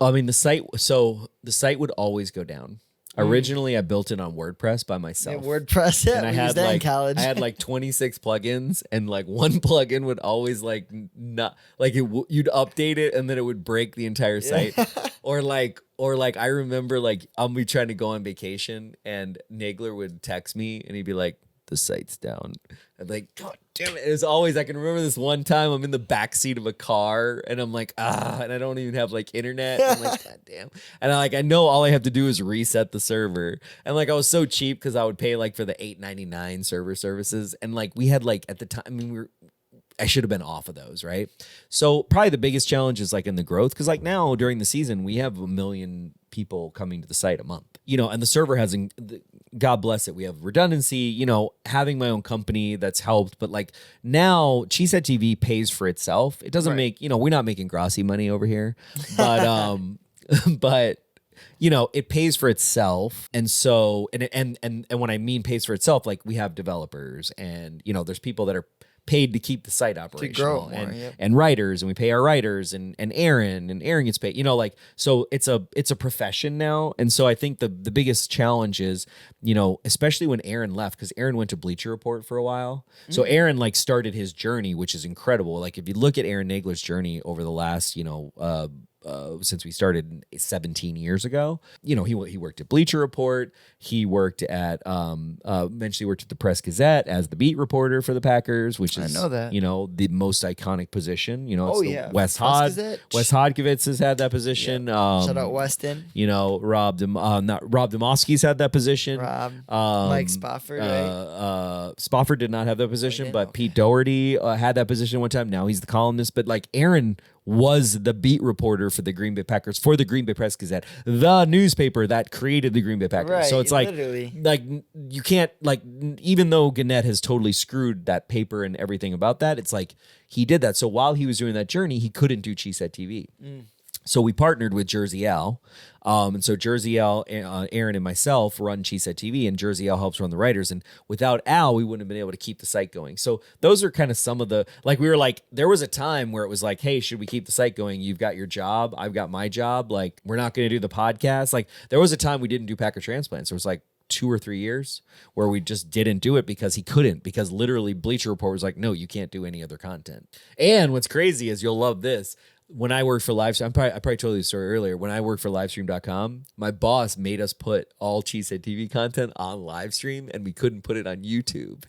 I mean, the site would always go down. Originally, I built it on WordPress by myself. Yeah, WordPress, and I had in college. I had like 26 plugins, and like one plugin would always like not like you'd update it, and then it would break the entire site. Or like I remember like I'll be trying to go on vacation, and Nagler would text me, and he'd be like, "The site's down." I'm like, God damn it. It was always, I can remember this one time I'm in the backseat of a car and I'm like, and I don't even have like internet. I'm like, God damn. And I know all I have to do is reset the server. And like, I was so cheap because I would pay like for the $8.99 server services. And like, we had like at the time, I mean, I should have been off of those, right? So probably the biggest challenge is like in the growth. Cause like now during the season, we have 1 million people coming to the site a month, and the server hasn't, God bless it. We have redundancy, having my own company that's helped. But like now Cheesehead TV pays for itself. It doesn't make, we're not making Grossi money over here, but, but it pays for itself. And so, and when I mean pays for itself, like we have developers and, there's people that are paid to keep the site operational, more, and writers, and we pay our writers, and Aaron gets paid. You know, like, so it's a profession now, and so I think the biggest challenge is, you know, especially when Aaron left, because Aaron went to Bleacher Report for a while. So Aaron like started his journey, which is incredible. Like if you look at Aaron Nagler's journey over the last, you know, since we started 17 years ago, you know, he worked at Bleacher Report. He worked at eventually worked at the Press Gazette as the beat reporter for the Packers, which is, you know, the most iconic position. You know, it's Wes Hodkiewicz has had that position. Shout out Weston. You know, Rob Demoski's had that position. Mike Spofford. Spofford did not have that position, but Pete Doherty had that position one time. Now he's the columnist. But like Aaron was the beat reporter for the Green Bay Packers for the Green Bay Press Gazette, the newspaper that created the Green Bay Packers. Right, so it's like you can't, like, even though Gannett has totally screwed that paper and everything about that, it's like he did that. So while he was doing that journey, he couldn't do Cheesehead TV. So we partnered with Jersey Al. And so Jersey Al, Aaron and myself run Cheesehead TV, and Jersey Al helps run the writers. And without Al, we wouldn't have been able to keep the site going. So those are kind of some of the, like, we were like, there was a time where it was like, hey, should we keep the site going? You've got your job. I've got my job. Like, we're not going to do the podcast. Like, there was a time we didn't do Packer Transplants. There was like 2 or 3 years where we just didn't do it because he couldn't, because literally Bleacher Report was like, no, you can't do any other content. And what's crazy is, you'll love this. When I worked for Livestream, I probably told you the story earlier. When I worked for Livestream.com, my boss made us put all Cheesehead TV content on Livestream, and we couldn't put it on YouTube.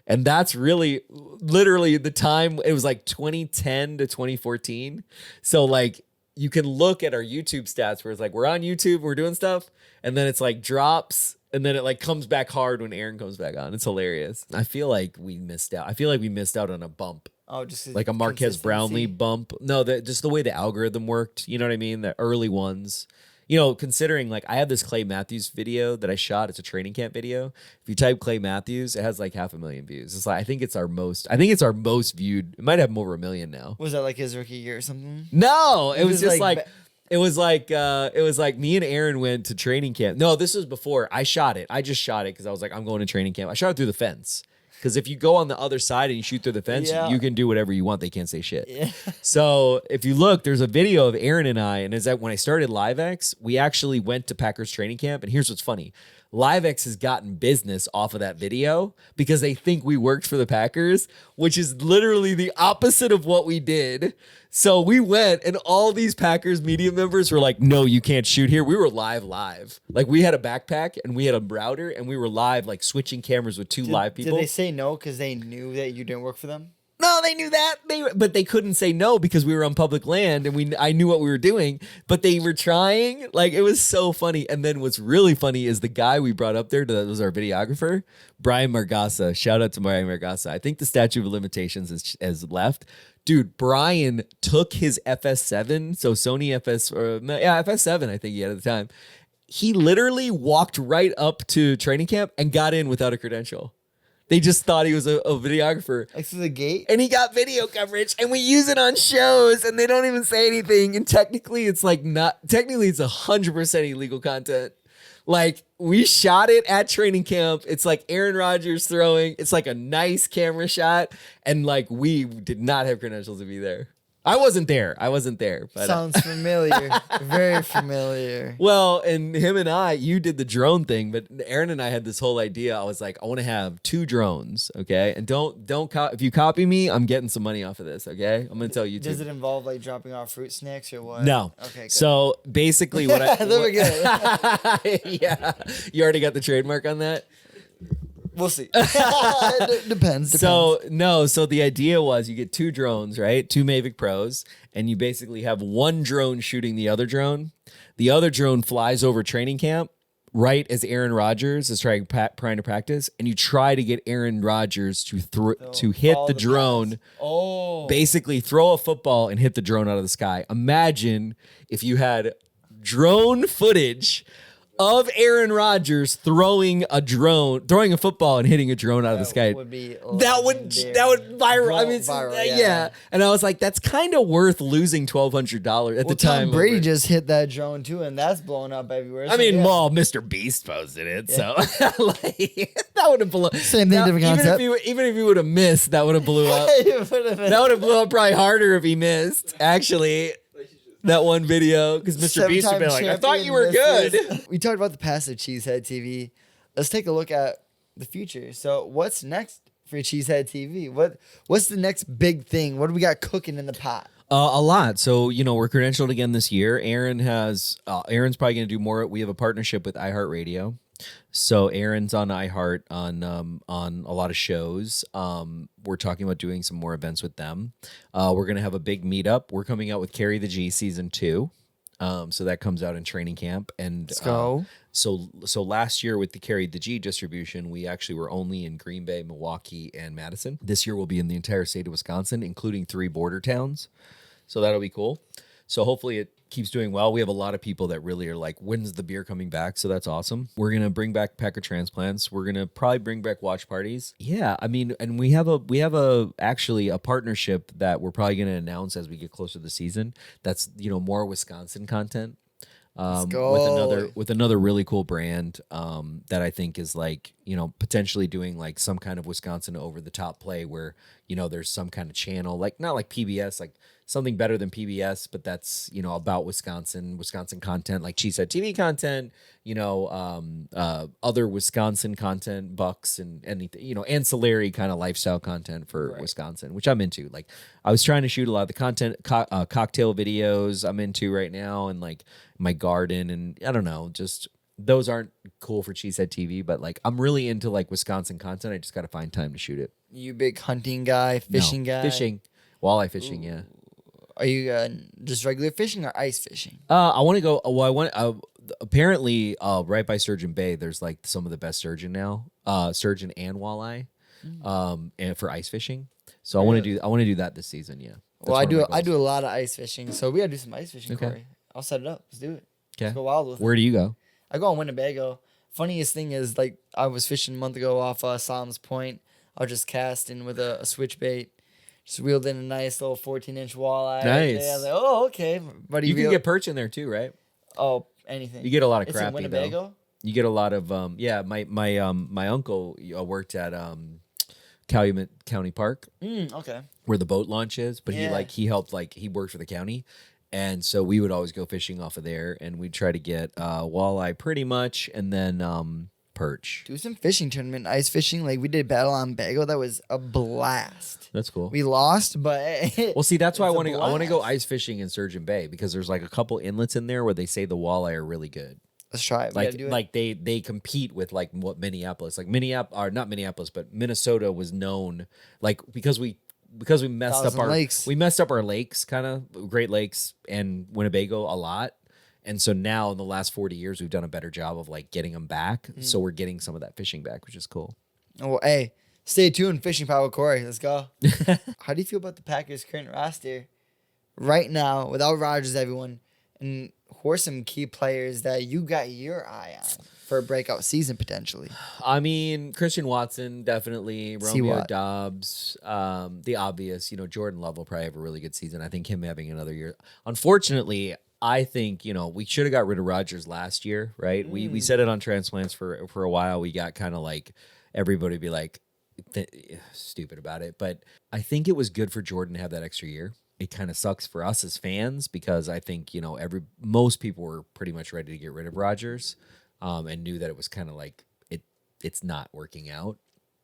And that's really literally the time. It was like 2010 to 2014. So like, you can look at our YouTube stats where it's like, we're on YouTube, we're doing stuff, and then it's like drops, and then it like comes back hard when Aaron comes back on. It's hilarious. I feel like we missed out. I feel like we missed out on a bump. Oh, just like a Marquez Brownlee bump. No, just the way the algorithm worked. You know what I mean? The early ones. You know, considering like I have this Clay Matthews video that I shot. It's a training camp video. If you type Clay Matthews, it has like 500,000 views. It's like, I think it's our most viewed. It might have over 1 million now. Was that like his rookie year or something? No, it was just like it was like me and Aaron went to training camp. No, this was before I shot it. I just shot it because I was like, I'm going to training camp. I shot it through the fence. Because if you go on the other side and you shoot through the fence, you can do whatever you want. They can't say shit. Yeah. So if you look, there's a video of Aaron and I, and is that when I started LiveX, we actually went to Packers training camp. And here's what's funny. LiveX has gotten business off of that video because they think we worked for the Packers, which is literally the opposite of what we did. So we went, and all these Packers media members were like, no, you can't shoot here. We were live. Like, we had a backpack and we had a router, and we were live, like switching cameras with two live people. Did they say no because they knew that you didn't work for them? No, they knew that. But they couldn't say no because we were on public land, and I knew what we were doing, but they were trying. Like, it was so funny. And then what's really funny is the guy we brought up there that was our videographer, Brian Margasa. Shout out to Brian Margasa. I think the statute of limitations has left. Dude, Brian took his FS7, so Sony FS7, I think he had at the time. He literally walked right up to training camp and got in without a credential. They just thought he was a videographer. Like through the gate? And he got video coverage, and we use it on shows, and they don't even say anything. And technically it's 100% illegal content. Like, we shot it at training camp. It's like Aaron Rodgers throwing. It's like a nice camera shot. And like, we did not have credentials to be there. I wasn't there. But sounds familiar. Very familiar. Well, and him and you did the drone thing, but Aaron and I had this whole idea. I was like, I want to have 2 drones, okay? And if you copy me, I'm getting some money off of this, okay? I'm going to tell you too. Does it involve like dropping off fruit snacks or what? No. Okay, good. So basically what I... There we go. Yeah. You already got the trademark on that? We'll see. Depends. So the idea was you get 2 drones, right? 2 Mavic Pros, and you basically have one drone shooting the other drone. The other drone flies over training camp right as Aaron Rodgers is trying to practice, and you try to get Aaron Rodgers to hit the drone. Basically throw a football and hit the drone out of the sky. Imagine if you had drone footage of Aaron Rodgers throwing a football and hitting a drone out of the sky. That would viral. I mean, viral, yeah. And I was like, that's kind of worth losing $1,200 at the time. Tom Brady just hit that drone too, and that's blowing up everywhere. I mean, Mr. Beast posted it, so like, that would have blown. Same thing, different concept. Even if he would have missed, that would have blew up. That would have blew up probably harder if he missed. Actually. That one video, because Mr. Beast would be like, I thought you were good. We talked about the past of Cheesehead TV. Let's take a look at the future. So what's next for Cheesehead TV? What's the next big thing? What do we got cooking in the pot? A lot. So, we're credentialed again this year. Aaron's probably going to do more. We have a partnership with iHeartRadio. So Aaron's on iHeart on a lot of shows. We're talking about doing some more events with them. We're gonna have a big meetup. We're coming out with Carry the G season 2. So that comes out in training camp. And let's go. So last year with the Carry the G distribution, we actually were only in Green Bay, Milwaukee, and Madison. This year we'll be in the entire state of Wisconsin, including 3 border towns. So that'll be cool. So hopefully it keeps doing well. We have a lot of people that really are like, when's the beer coming back? So that's awesome. We're going to bring back Packer transplants. We're going to probably bring back watch parties. Yeah. I mean, and we have actually a partnership that we're probably going to announce as we get closer to the season. That's, more Wisconsin content. With another really cool brand that I think is like, potentially doing like some kind of Wisconsin over the top play where, there's some kind of channel, like not like PBS, like something better than PBS, but that's, about Wisconsin content, like Cheesehead TV content, other Wisconsin content, Bucks and anything, ancillary kind of lifestyle content for Wisconsin, which I'm into. Like I was trying to shoot a lot of the content, cocktail videos I'm into right now, and like my garden, and I don't know, just those aren't cool for Cheesehead TV, but like I'm really into like Wisconsin content. I just got to find time to shoot it. You big hunting guy, fishing guy? Fishing, walleye fishing, yeah. Are you just regular fishing or ice fishing? I want to go. Well, apparently, right by Sturgeon Bay, there's like some of the best sturgeon now, sturgeon and walleye, and for ice fishing. So I want to do that this season. Yeah. Well, I do a lot of ice fishing, so we gotta do some ice fishing, Corey. I'll set it up. Let's do it. Okay. Let's go wild with it. Where do you go? I go on Winnebago. Funniest thing is, like, I was fishing a month ago off Solom's Point. I was just casting with a switch bait. Just wheeled in a nice little 14-inch walleye. Nice. I was like, oh, okay. But you can get perch in there too, right? Oh, anything. You get a lot of It's crappie, in Winnebago? though. You get a lot of my uncle worked at Calumet County Park. Okay. Where the boat launch is, but he helped, like, he worked for the county. And so we would always go fishing off of there, and we'd try to get walleye pretty much, and then perch. Do some fishing tournament, ice fishing. Like, we did Battle on Bago. That was a blast. That's cool. We lost, but well, see, that's why I want to go ice fishing in Sturgeon Bay, because there's like a couple inlets in there where they say the walleye are really good. Let's try it. Like they compete with like what Minneapolis, like not Minneapolis, but Minnesota was known, like because we messed up our lakes, kind of Great Lakes and Winnebago a lot. And so now in the last 40 years, we've done a better job of like getting them back. So we're getting some of that fishing back, which is cool. Oh, well, hey, stay tuned. Fishing Power with Corey. Let's go. How do you feel about the Packers' current roster right now without Rodgers, everyone? And who are some key players that you got your eye on for a breakout season potentially? I mean, Christian Watson, definitely. Romeo Dobbs, the obvious. Jordan Love will probably have a really good season. I think him having another year. Unfortunately, I think, we should have got rid of Rodgers last year, right? We said it on transplants for a while. We got kind of like everybody be like stupid about it. But I think it was good for Jordan to have that extra year. It kind of sucks for us as fans because I think, most people were pretty much ready to get rid of Rodgers and knew that it was kind of like it's not working out.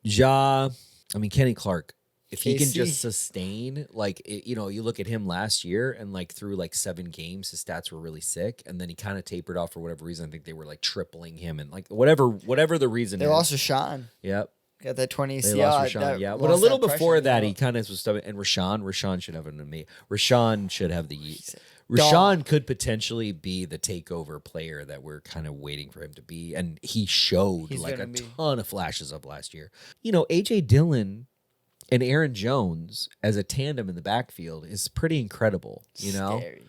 Kenny Clark. If he can just sustain, like, you look at him last year and like through like 7 games, his stats were really sick. And then he kind of tapered off for whatever reason. I think they were like tripling him and like whatever the reason. They lost Rashawn. Yep. Got that 20 They lost Rashawn, yeah. But a little before that, he kind of was stubborn. And Rashawn should have Rashawn should have the Rashawn could potentially be the takeover player that we're kind of waiting for him to be. And he showed like a ton of flashes of last year. AJ Dillon and Aaron Jones as a tandem in the backfield is pretty incredible, Scary.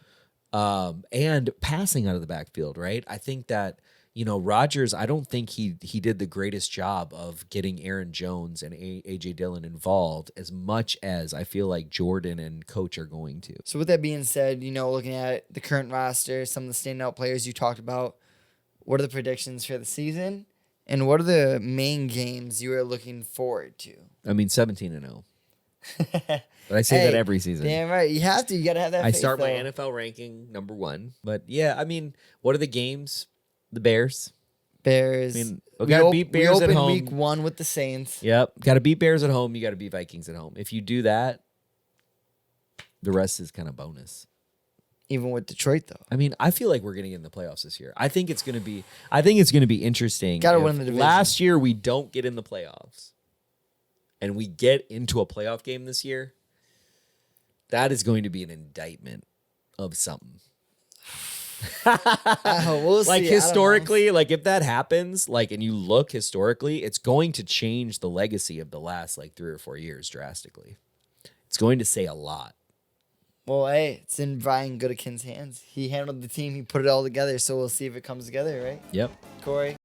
And passing out of the backfield, right? I think that, Rodgers, I don't think he did the greatest job of getting Aaron Jones and AJ Dillon involved as much as I feel like Jordan and coach are going to. So with that being said, looking at the current roster, some of the standout players you talked about, what are the predictions for the season? And what are the main games you are looking forward to? 17-0. But I say that every season. Damn right. You have to. You got to have that I faith, start my though. NFL ranking number 1. But yeah, what are the games? The Bears. Bears. We got to beat Bears at home. We opened week 1 with the Saints. Yep. Got to beat Bears at home. You got to beat Vikings at home. If you do that, the rest is kind of bonus. Even with Detroit, though. I feel like we're getting in the playoffs this year. I think it's going to be interesting. Got to win the division. Last year we don't get in the playoffs, and we get into a playoff game this year. That is going to be an indictment of something. We'll see. Like historically, if that happens, and you look historically, it's going to change the legacy of the last 3 or 4 years drastically. It's going to say a lot. Well, hey, it's in Brian Goodekin's hands. He handled the team. He put it all together, so we'll see if it comes together, right? Yep. Corey?